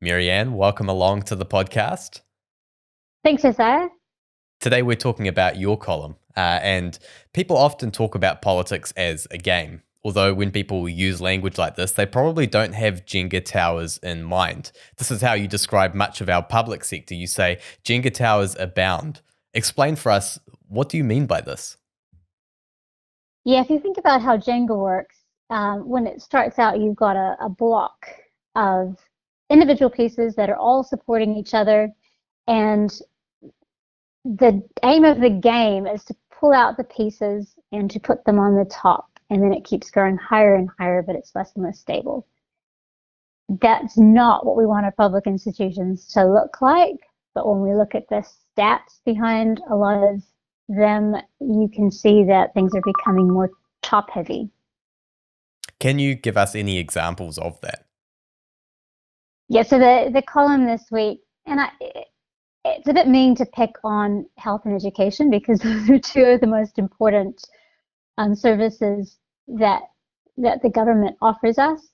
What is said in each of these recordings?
Maryanne, welcome along to the podcast. Thanks, Isaiah. Today we're talking about your column, and people often talk about politics as a game. Although when people use language like this, they probably don't have Jenga towers in mind. This is how you describe much of our public sector. You say Jenga towers abound. Explain for us, what do you mean by this? Yeah, if you think about how Jenga works, when it starts out, you've got a block of individual pieces that are all supporting each other. And the aim of the game is to pull out the pieces and to put them on the top. And then it keeps going higher and higher, but it's less and less stable. That's not what we want our public institutions to look like. But when we look at the stats behind a lot of them, you can see that things are becoming more top heavy. Can you give us any examples of that? Yeah, so the column this week, and it's a bit mean to pick on health and education because those are two of the most important services that the government offers us.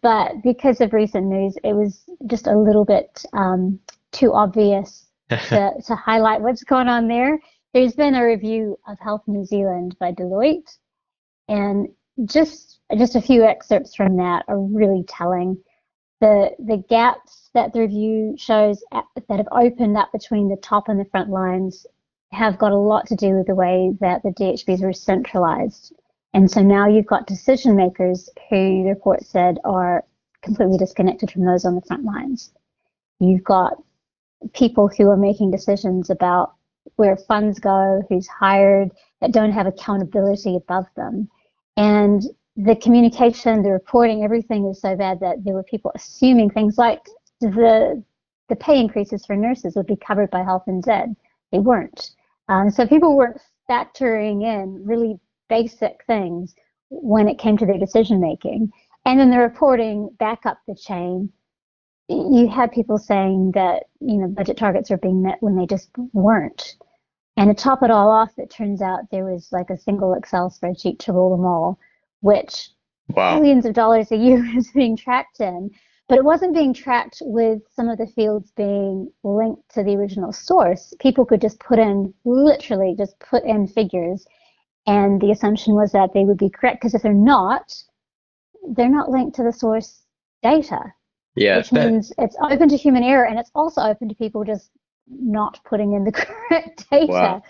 But because of recent news, it was just a little bit too obvious to highlight what's going on there. There's been a review of Health New Zealand by Deloitte, and just a few excerpts from that are really telling. The gaps that the review shows that have opened up between the top and the front lines have got a lot to do with the way that the DHBs were centralized. And so now you've got decision makers who the report said are completely disconnected from those on the front lines. You've got people who are making decisions about where funds go, who's hired, that don't have accountability above them. And the communication, the reporting, everything is so bad that there were people assuming things like the pay increases for nurses would be covered by Health and Zed. They weren't. So people weren't factoring in really basic things when it came to their decision making. And then the reporting back up the chain, you had people saying that budget targets are being met when they just weren't. And to top it all off, it turns out there was like a single Excel spreadsheet to rule them all, which billions of dollars a year is being tracked in. But it wasn't being tracked with some of the fields being linked to the original source. People could just literally put in figures. And the assumption was that they would be correct, because if they're not linked to the source data. Yeah, which means it's open to human error, and it's also open to people just not putting in the correct data. Wow.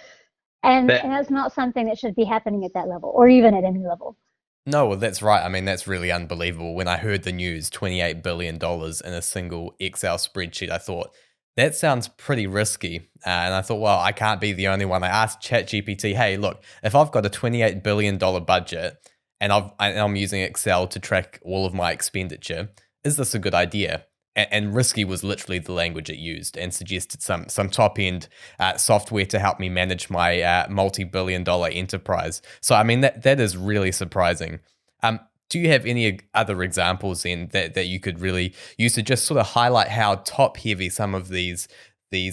And that's not something that should be happening at that level, or even at any level. No, well, that's right. I mean, that's really unbelievable. When I heard the news, $28 billion in a single Excel spreadsheet, I thought, that sounds pretty risky. And I thought, well, I can't be the only one. I asked ChatGPT, hey, look, if I've got a $28 billion budget and I'm using Excel to track all of my expenditure, is this a good idea? And risky was literally the language it used, and suggested some top-end software to help me manage my multi-billion-dollar enterprise. So, I mean, that is really surprising. Do you have any other examples then that you could really use to just sort of highlight how top-heavy some of these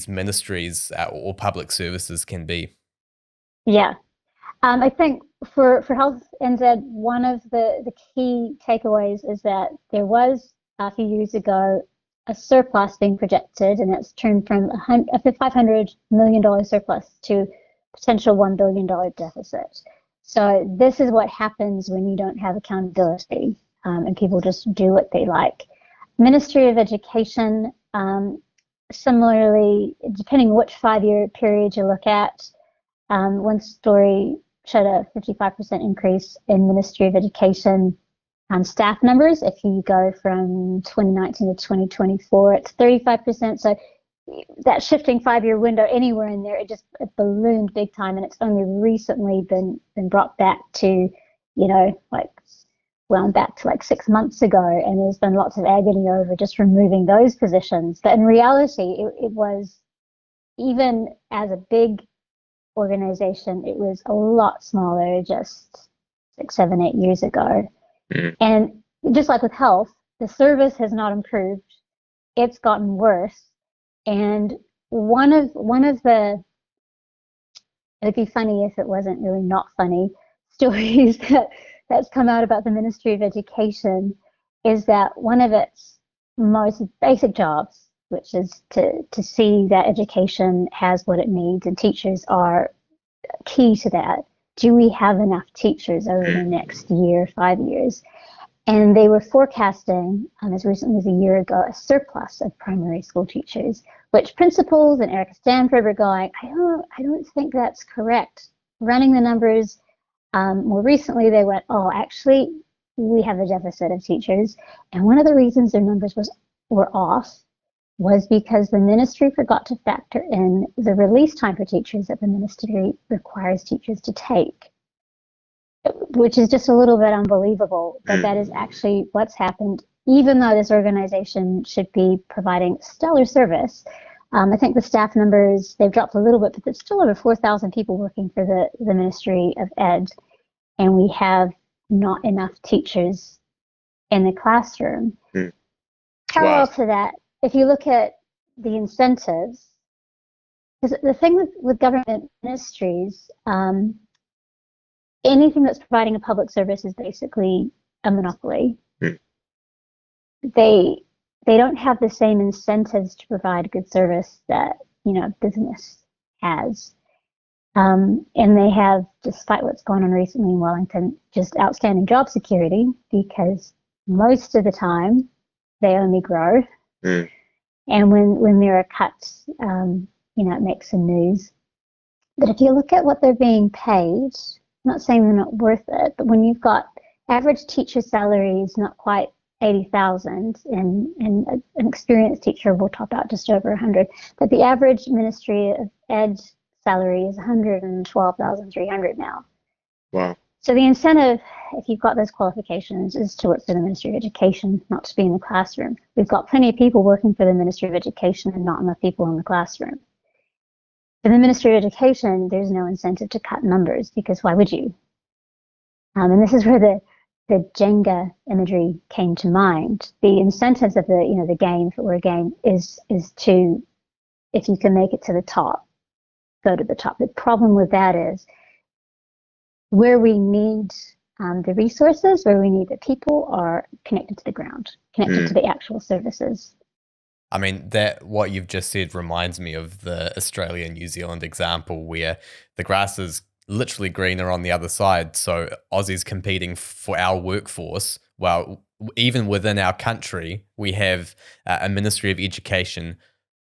ministries or public services can be? Yeah. I think for Health NZ, one of the key takeaways is that there was a few years ago a surplus being projected, and it's turned from a $500 million surplus to potential $1 billion deficit. So this is what happens when you don't have accountability, and people just do what they like. Ministry of Education, similarly, depending which 5-year period you look at, one story showed a 55% increase in Ministry of Education staff numbers. If you go from 2019 to 2024, it's 35%. So that shifting 5-year window, anywhere in there, it ballooned big time, and it's only recently been brought back to, wound back to like 6 months ago, and there's been lots of agony over just removing those positions. But in reality, it was, even as a big organization, it was a lot smaller just 6, 7, 8 years ago. And just like with health, the service has not improved. It's gotten worse. And one of the, it'd be funny if it wasn't really not funny, stories that's come out about the Ministry of Education is that one of its most basic jobs, which is to see that education has what it needs and teachers are key to that. Do we have enough teachers over the next year, 5 years? And they were forecasting, as recently as a year ago, a surplus of primary school teachers, which principals and Erica Stanford were going, I don't think that's correct. Running the numbers, more recently they went, oh, actually, we have a deficit of teachers. And one of the reasons their numbers were off was because the ministry forgot to factor in the release time for teachers that the ministry requires teachers to take, which is just a little bit unbelievable, but that is actually what's happened, even though this organization should be providing stellar service. I think the staff numbers, they've dropped a little bit, but there's still over 4,000 people working for the Ministry of Ed, and we have not enough teachers in the classroom. Parallel to that, if you look at the incentives, because the thing with government ministries, anything that's providing a public service is basically a monopoly. They don't have the same incentives to provide good service that business has, and they have, despite what's going on recently in Wellington, just outstanding job security because most of the time they only grow, and when there are cuts, it makes some news. But if you look at what they're being paid, I'm not saying they're not worth it, but when you've got average teacher salaries not quite 80,000, and an experienced teacher will top out just over 100, but the average Ministry of Ed salary is 112,300 now. Wow. So the incentive, if you've got those qualifications, is to work for the Ministry of Education, not to be in the classroom. We've got plenty of people working for the Ministry of Education and not enough people in the classroom. For the Ministry of Education, there's no incentive to cut numbers because why would you? And this is where the Jenga imagery came to mind. The incentives of the game, if it were a game, is to, if you can make it to the top, go to the top. The problem with that is where we need the resources, where we need the people, are connected to the ground, connected to the actual services. I mean, that what you've just said reminds me of the Australia-New Zealand example where the grass is literally greener on the other side. So Aussies competing for our workforce. Well, even within our country, we have a Ministry of Education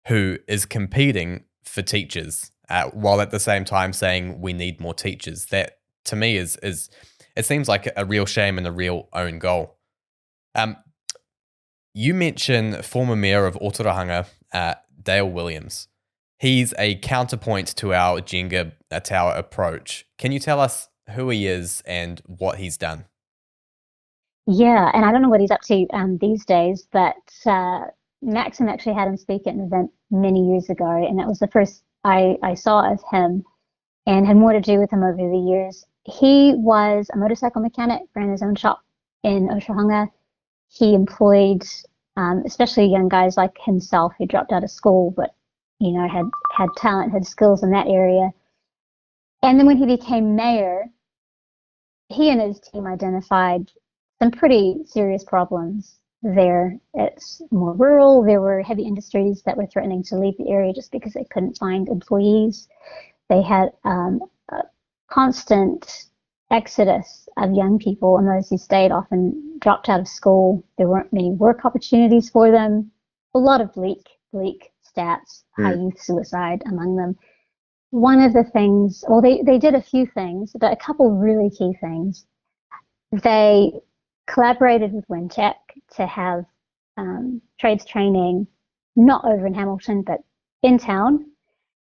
who is competing for teachers while at the same time saying we need more teachers. That to me is it seems like a real shame and a real own goal. You mentioned former mayor of Otorohanga, Dale Williams. He's a counterpoint to our Jenga tower approach. Can you tell us who he is and what he's done? Yeah, and I don't know what he's up to these days, but Maxim actually had him speak at an event many years ago, and that was the first I saw of him and had more to do with him over the years. He was a motorcycle mechanic, ran his own shop in Otorohanga. He employed especially young guys like himself who dropped out of school but had talent, had skills in that area. And then when he became mayor, he and his team identified some pretty serious problems there. It's more rural. There were heavy industries that were threatening to leave the area just because they couldn't find employees. They had a constant exodus of young people, and those who stayed often dropped out of school. There weren't many work opportunities for them. A lot of bleak stats, high youth suicide among them. One of the things, well, they did a few things, but a couple really key things. They collaborated with WinTech to have trades training, not over in Hamilton, but in town.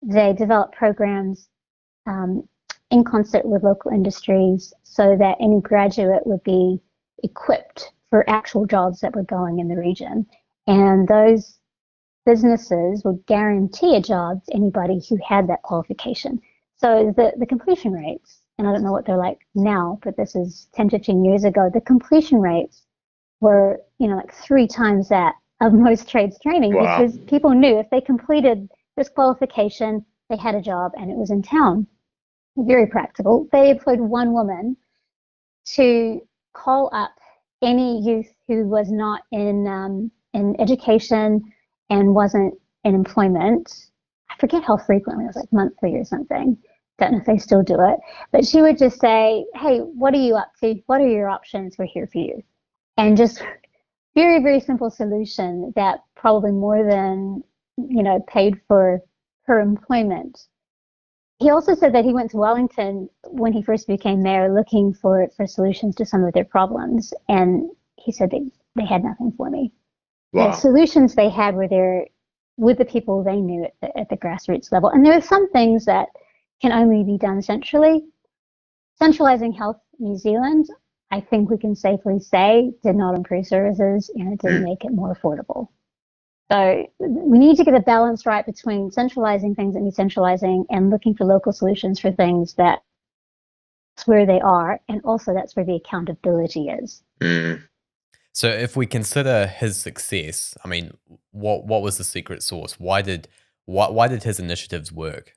They developed programs in concert with local industries so that any graduate would be equipped for actual jobs that were going in the region. And those businesses would guarantee a job to anybody who had that qualification. So the completion rates, and I don't know what they're like now, but this is 10, 15 years ago, the completion rates were, like 3 times that of most trades training. Wow. Because people knew if they completed this qualification, they had a job and it was in town. Very practical. They employed one woman to call up any youth who was not in in education and wasn't in employment. I forget how frequently, it was like monthly or something. Don't know if they still do it. But she would just say, hey, what are you up to? What are your options? We're here for you. And just very, very simple solution that probably more than, paid for her employment. He also said that he went to Wellington when he first became mayor looking for solutions to some of their problems. And he said they had nothing for me. Wow. The solutions they had were there with the people they knew at the grassroots level. And there are some things that can only be done centrally. Centralizing Health New Zealand, I think we can safely say, did not improve services and it didn't make it more affordable. So we need to get a balance right between centralizing things and decentralizing and looking for local solutions for things that's where they are, and also that's where the accountability is. So if we consider his success, I mean, what was the secret sauce? Why did his initiatives work?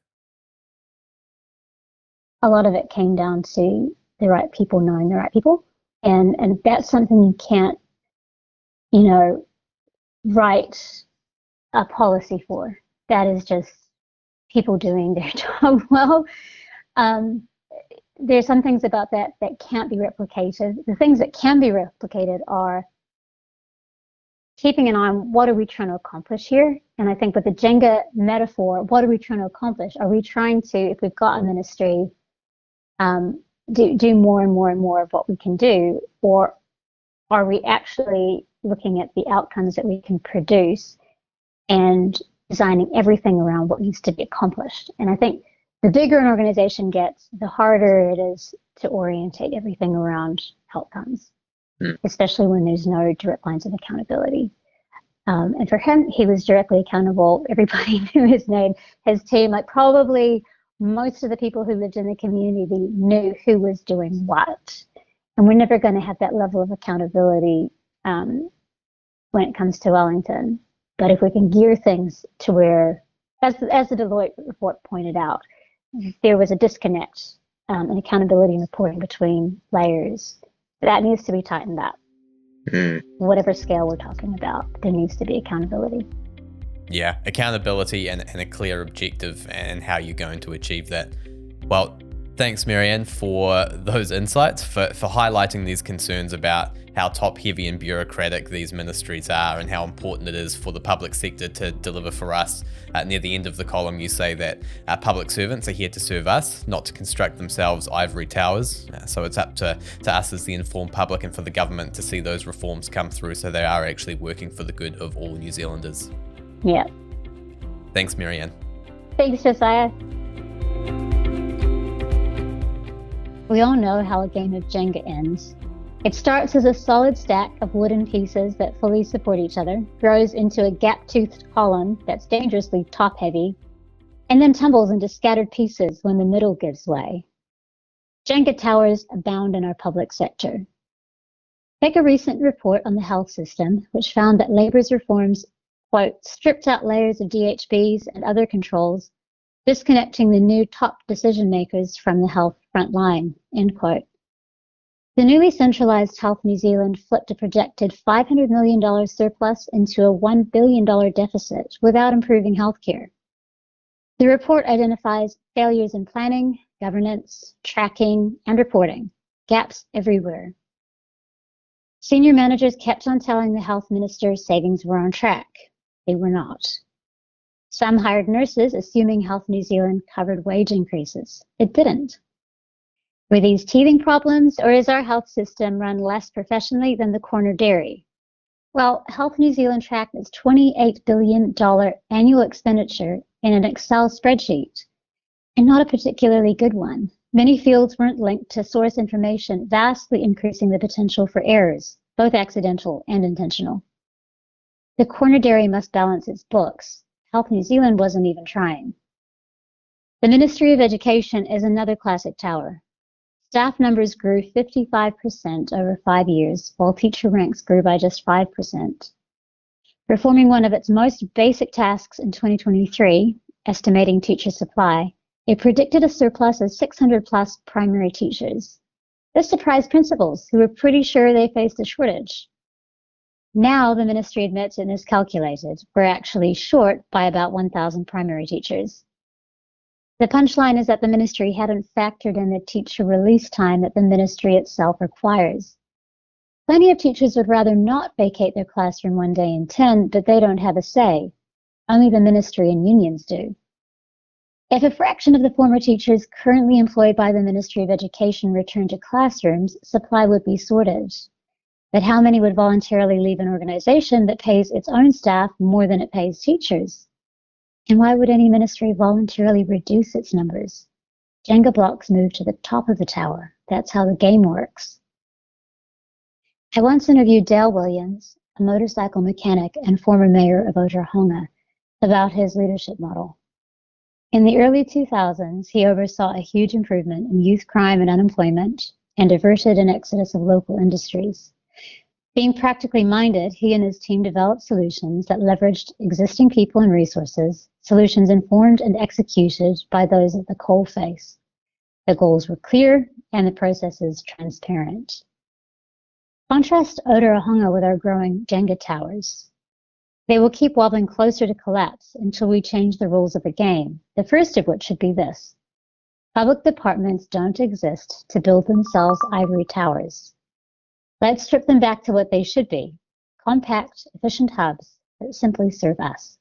A lot of it came down to the right people knowing the right people. And that's something you can't, write a policy for. That is just people doing their job well. There's some things about that can't be replicated. The things that can be replicated are keeping an eye on what are we trying to accomplish here. And I think with the Jenga metaphor, what are we trying to accomplish? Are we trying to, if we've got a ministry, do more and more and more of what we can do, or are we actually looking at the outcomes that we can produce and designing everything around what needs to be accomplished? And I think the bigger an organization gets, the harder it is to orientate everything around outcomes, especially when there's no direct lines of accountability. And for him, he was directly accountable. Everybody knew his name, his team, like probably most of the people who lived in the community knew who was doing what. And we're never going to have that level of accountability when it comes to Wellington. But if we can gear things to where, as the Deloitte report pointed out, there was a disconnect in accountability and reporting between layers, that needs to be tightened up. Whatever scale we're talking about, there needs to be accountability. Yeah, accountability and a clear objective and how you're going to achieve that. Well, thanks, Maryanne, for those insights, for highlighting these concerns about how top-heavy and bureaucratic these ministries are and how important it is for the public sector to deliver for us. Near the end of the column, you say that public servants are here to serve us, not to construct themselves ivory towers. So it's up to us as the informed public and for the government to see those reforms come through so they are actually working for the good of all New Zealanders. Yeah. Thanks, Maryanne. Thanks, Josiah. We all know how a game of Jenga ends. It starts as a solid stack of wooden pieces that fully support each other, grows into a gap-toothed column that's dangerously top-heavy, and then tumbles into scattered pieces when the middle gives way. Jenga towers abound in our public sector. Take a recent report on the health system, which found that Labour's reforms, quote, stripped out layers of DHBs and other controls, disconnecting the new top decision makers from the health front line, end quote. The newly centralised Health New Zealand flipped a projected $500 million surplus into a $1 billion deficit without improving healthcare. The report identifies failures in planning, governance, tracking, and reporting, gaps everywhere. Senior managers kept on telling the health minister savings were on track. They were not. Some hired nurses assuming Health New Zealand covered wage increases. It didn't. Were these teething problems, or is our health system run less professionally than the corner dairy? Well, Health New Zealand tracked its $28 billion annual expenditure in an Excel spreadsheet, and not a particularly good one. Many fields weren't linked to source information, vastly increasing the potential for errors, both accidental and intentional. The corner dairy must balance its books. Health New Zealand wasn't even trying. The Ministry of Education is another classic tower. Staff numbers grew 55% over 5 years, while teacher ranks grew by just 5%. Performing one of its most basic tasks in 2023, estimating teacher supply, it predicted a surplus of 600 plus primary teachers. This surprised principals who were pretty sure they faced a shortage. Now the ministry admits it miscalculated. We're actually short by about 1,000 primary teachers. The punchline is that the ministry hadn't factored in the teacher release time that the ministry itself requires. Plenty of teachers would rather not vacate their classroom one day in 10, but they don't have a say. Only the ministry and unions do. If a fraction of the former teachers currently employed by the Ministry of Education returned to classrooms, supply would be sorted. But how many would voluntarily leave an organization that pays its own staff more than it pays teachers? And why would any ministry voluntarily reduce its numbers? Jenga blocks move to the top of the tower. That's how the game works. I once interviewed Dale Williams, a motorcycle mechanic and former mayor of Otahonga, about his leadership model. In the early 2000s, he oversaw a huge improvement in youth crime and unemployment and averted an exodus of local industries. Being practically minded, he and his team developed solutions that leveraged existing people and resources, solutions informed and executed by those at the coalface. The goals were clear and the processes transparent. Contrast Otahonga with our growing Jenga towers. They will keep wobbling closer to collapse until we change the rules of the game, the first of which should be this. Public departments don't exist to build themselves ivory towers. Let's strip them back to what they should be, compact, efficient hubs that simply serve us.